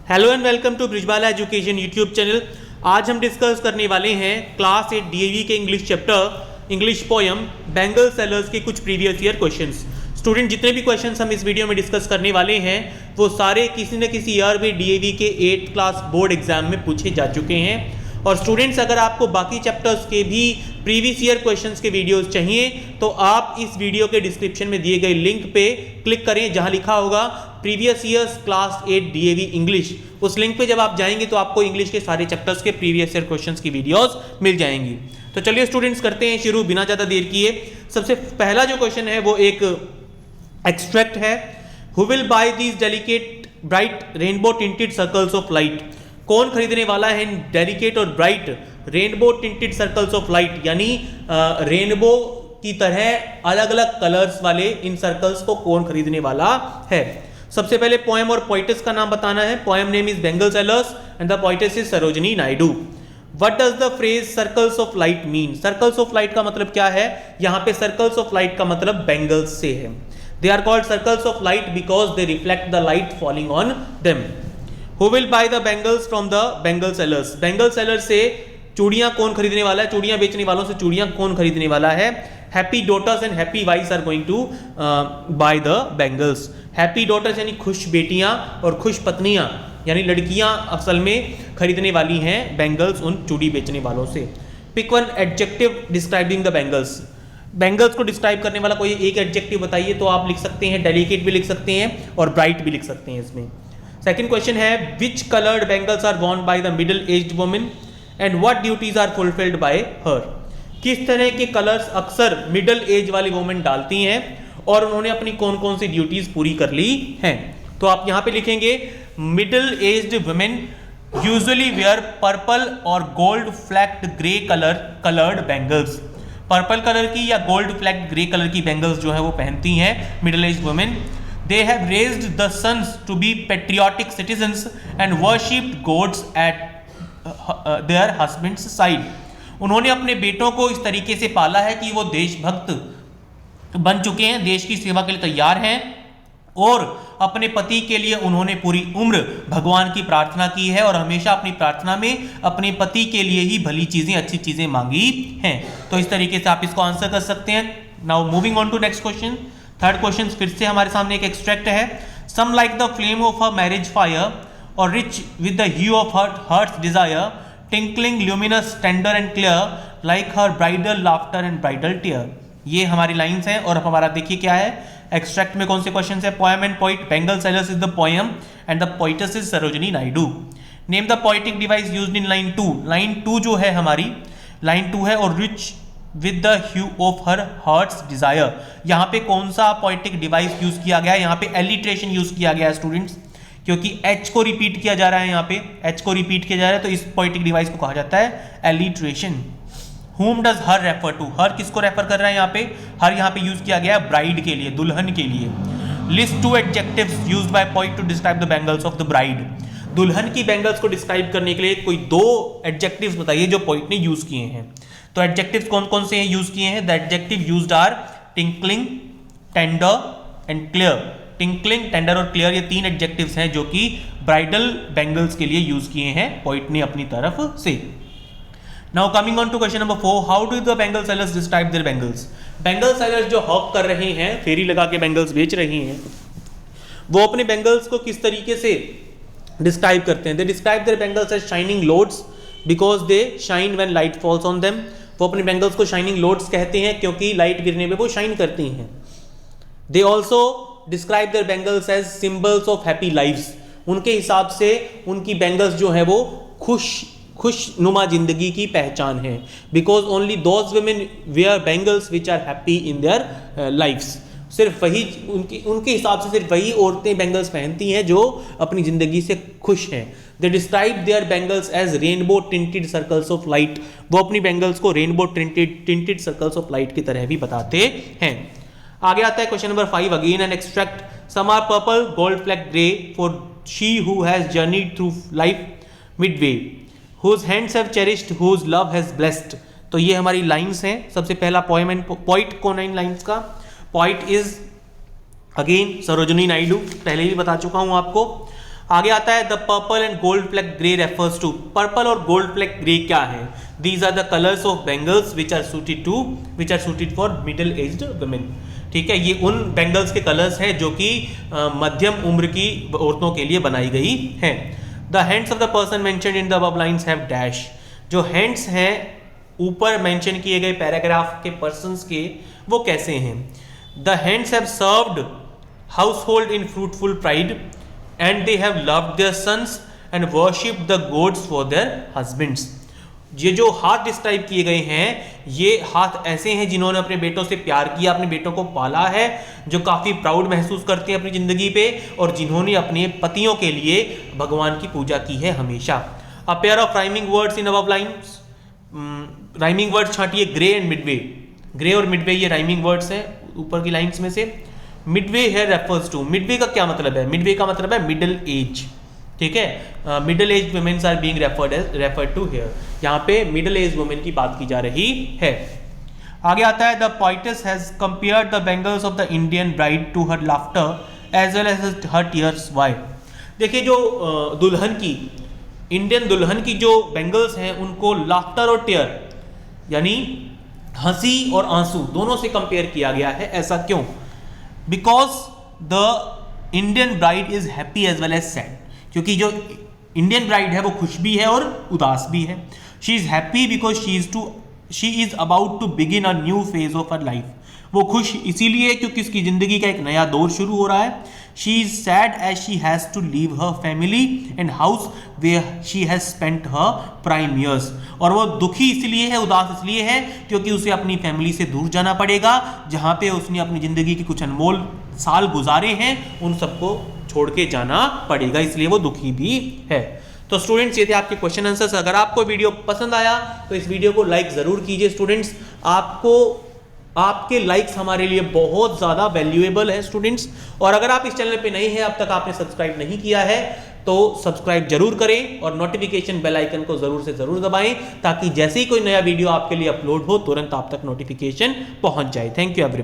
Hello and welcome to Brijbala education YouTube channel. आज हम discuss करने वाले हैं क्लास 8 डीएवी के English chapter English poem bangle sellers के कुछ प्रीवियस ईयर क्वेश्चंस। स्टूडेंट जितने भी क्वेश्चंस हम इस वीडियो में डिस्कस करने वाले हैं वो सारे किसी न किसी ईयर में डीएवी के 8th क्लास बोर्ड एग्जाम में पूछे जा चुके हैं। और स्टूडेंट्स अगर आपको बाकी चैप्टर्स के भी प्रीवियस ईयर क्वेश्चंस के वीडियोस चाहिए तो आप इस वीडियो के डिस्क्रिप्शन में दिए गए लिंक पे क्लिक करें जहां लिखा होगा previous years class 8 DAV English. उस लिंक पे जब आप जाएंगे तो आपको इंग्लिश के सारे चैप्टर्स के प्रीवियस ईयर क्वेश्चंस की वीडियोस मिल जाएंगी। तो चलिए स्टूडेंट्स करते हैं शुरू बिना ज़्यादा देर किए। सबसे पहला जो क्वेश्चन है वो एक एक्सट्रैक्ट है। Who will buy these delicate bright rainbow tinted circles of light. कौन खरीदने वाला है इन डेलिकेट और bright rainbow tinted circles of light, यानी रेनबो की तरह अलग अलग कलर्स वाले इन सर्कल्स को कौन खरीदने वाला है। सबसे पहले पोएम और पोइटेस का नाम बताना है। Poem name is Bengal sellers and the poetess is Sarojini Naidu. What does the phrase circles of light mean. Circles of light का मतलब क्या है। यहां पे सर्कल्स ऑफ लाइट का मतलब बेंगल्स से है। They are called circles of light because they reflect the light falling on them. Who will buy the bangles from the Bengal sellers? Bengal sellers से चूड़ियां कौन खरीदने वाला है, चूड़ियां बेचने वालों से चूड़ियां कौन खरीदने वाला है। Happy daughters and happy wifes are going to buy the bangles. Happy daughters यानी खुश बेटियां और खुश पत्नियां यानी लड़कियां असल में खरीदने वाली हैं बैंगल्स उन चूड़ी बेचने वालों से। Pick one adjective describing the bangles. Bangles को डिस्क्राइब करने वाला कोई एक एडजेक्टिव बताइए। तो आप लिख सकते हैं डेलिकेट भी लिख सकते हैं और ब्राइट भी लिख सकते हैं इसमें। सेकेंड क्वेश्चन है which coloured bangles are worn by the middle aged women and what duties are fulfilled by her. किस तरह के कलर्स अक्सर मिडिल एज वाली वुमेन डालती हैं और उन्होंने अपनी कौन कौन सी ड्यूटीज पूरी कर ली हैं। तो आप यहां पे लिखेंगे middle aged women usually wear purple और gold flecked grey coloured bangles. Purple colour की या गोल्ड फ्लैक्ड ग्रे कलर की बैंगल्स जो है वो पहनती हैं middle aged women. They have raised the sons to be patriotic citizens and worshipped gods at their husband's side. उन्होंने अपने बेटों को इस तरीके से पाला है कि वो देशभक्त बन चुके हैं, देश की सेवा के लिए तैयार हैं और अपने पति के लिए उन्होंने पूरी उम्र भगवान की प्रार्थना की है और हमेशा अपनी प्रार्थना में अपने पति के लिए ही भली चीजें अच्छी चीजें मांगी हैं। तो इस तरीके से आप इसको आंसर कर सकते हैं। Now moving on to next question. Third question फिर से हमारे सामने एक एक्सट्रैक्ट है। Some like the flame of a marriage fire और rich with the hue of heart's desire tinkling luminous tender and clear like her bridal laughter and bridal tear. ये हमारी lines हैं और हमारा देखिए क्या है एक्सट्रैक्ट में कौन से क्वेश्चन है। Poem and poet bangle sellers is the poem and the poetess is Sarojini Naidu. Name the poetic device used in line 2। Line 2 जो है हमारी लाइन 2 है और rich with the hue of her heart's desire. यहाँ पे कौन सा पोइटिक डिवाइस यूज किया गया है। यहाँ पे एलिट्रेशन यूज किया गया है स्टूडेंट्स, क्योंकि एच को रिपीट किया जा रहा है। यहाँ पे एच को रिपीट किया जा रहा है तो इस पोइटिक डिवाइस को कहा जाता है alliteration. whom does her refer to। हर किसको रेफर कर रहा है यहाँ पे। हर यहाँ पे यूज किया गया है ब्राइड के लिए, दुल्हन के लिए। List 2 adjectives used by poet to describe the bangles of the bride. दुल्हन की बैंगल्स को डिस्क्राइब करने के लिए कोई 2 एडजेक्टिव्स बताइए जो पोइट ने यूज किए हैं। तो एडजेक्टिव्स कौन कौन से यूज किए हैं। The adjective used are tinkling, tender and clear. Tinkling, tender और क्लियर ये 3 एडजेक्टिव्स हैं जो कि ब्राइडल बैंगल्स के लिए यूज किए हैं पोइट ने अपनी तरफ से। Now coming on to question number 4। How do the bangle sellers describe their bangles. Bangle sellers जो हॉक कर रहे हैं, फेरी लगा के बैंगल्स बेच रहे हैं, वो अपने बैंगल्स को किस तरीके से डिस्क्राइब करते हैं। They describe their bangles as shining loads because they shine when light falls on them. वो अपने बैंगल्स को शाइनिंग लोड्स कहते हैं क्योंकि लाइट गिरने पे वो शाइन करती हैं। They also describe their bangles as symbols of happy lives. उनके हिसाब से उनकी बैंगल्स जो है वो खुशनुमा जिंदगी की पहचान है। Because only those women wear bangles which are happy in their lifes. सिर्फ वही उनके हिसाब से सिर्फ वही औरतें बैंगल्स पहनती हैं जो अपनी जिंदगी से खुश हैं। They describe their bangles as rainbow tinted circles of light. वो अपनी बैंगल्स को rainbow tinted circles of light की तरह भी बताते हैं। आगे आता है question number 5 again an extract. Some are purple gold flecked grey for she who has journeyed through life midway whose hands have cherished whose love has blessed। तो ये हमारी लाइंस हैं। सबसे पहला पोएम एंड पोइट कौन है इन lines का। Poet is again Sarojini Naidu, पहले भी बता चुका हूं आपको। आगे आता है the purple and gold flag grey refers to, purple और गोल्ड फ्लैग ग्रे क्या है? These are the colours of bangles which are suited for middle aged women. ठीक है, ये उन बेंगल्स के कलर्स हैं जो कि मध्यम उम्र की औरतों के लिए बनाई गई हैं। The hands of the person mentioned in the above lines have dash, जो हैंड्स हैं ऊपर मेंशन किए गए पैराग्राफ के पर्सन्स के, वो कैसे हैं? The hands have served household in fruitful pride and they have loved their sons and worshipped the gods for their husbands. ये जो हाथ डिस्क्राइब किए गए हैं, ये हाथ ऐसे हैं जिन्होंने अपने बेटों से प्यार किया, अपने बेटों को पाला है, जो काफ़ी प्राउड महसूस करते हैं अपनी ज़िंदगी पे, और जिन्होंने अपने पतियों के लिए भगवान की पूजा की है हमेशा। A pair of rhyming words in above lines, rhyming words छांटिए ग्रे एंड मिडवे। ग्रे और मिडवे ये राइमिंग वर्ड्स हैं ऊपर की लाइन्स में से। मिडवे है रेफर्स टू, मिडवे का क्या मतलब है? मिडवे का मतलब है मिडिल एज। ठीक है, middle age womens are being referred to here, यहाँ पे मिडिल एज वुमेन की बात की जा रही है। आगे आता है the poetess has compared the bangles of the Indian bride to her laughter as well as her tears. Why? देखिए, जो दुल्हन की, इंडियन दुल्हन की जो बेंगल्स हैं उनको लाफ्टर और टीयर यानी हंसी और आंसू दोनों से कंपेयर किया गया है। ऐसा क्यों? Because the Indian bride is happy as well as sad, क्योंकि जो इंडियन ब्राइड है वो खुश भी है और उदास भी है। She is happy because she is about to begin a new phase of her life. वो खुश इसीलिए क्योंकि उसकी जिंदगी का एक नया दौर शुरू हो रहा है। She is sad as she has to leave her family and house where she has spent her prime years. और वो दुखी इसलिए है, उदास इसलिए है क्योंकि उसे अपनी फैमिली से दूर जाना पड़ेगा, जहाँ पे उसने अपनी जिंदगी के कुछ अनमोल साल गुजारे हैं, उन सबको छोड़ के जाना पड़ेगा, इसलिए वो दुखी भी है। तो स्टूडेंट्स, ये थे आपके क्वेश्चन आंसर्स। अगर आपको वीडियो पसंद आया तो इस वीडियो को लाइक जरूर कीजिए स्टूडेंट्स। आपके लाइक्स हमारे लिए बहुत ज़्यादा वैल्यूएबल है स्टूडेंट्स। और अगर आप इस चैनल पे नए हैं, अब तक आपने सब्सक्राइब नहीं किया है, तो सब्सक्राइब जरूर करें और नोटिफिकेशन बेल आइकन को जरूर से जरूर दबाएं, ताकि जैसे ही कोई नया वीडियो आपके लिए अपलोड हो तुरंत आप तक नोटिफिकेशन पहुंच जाए। Thank you everyone.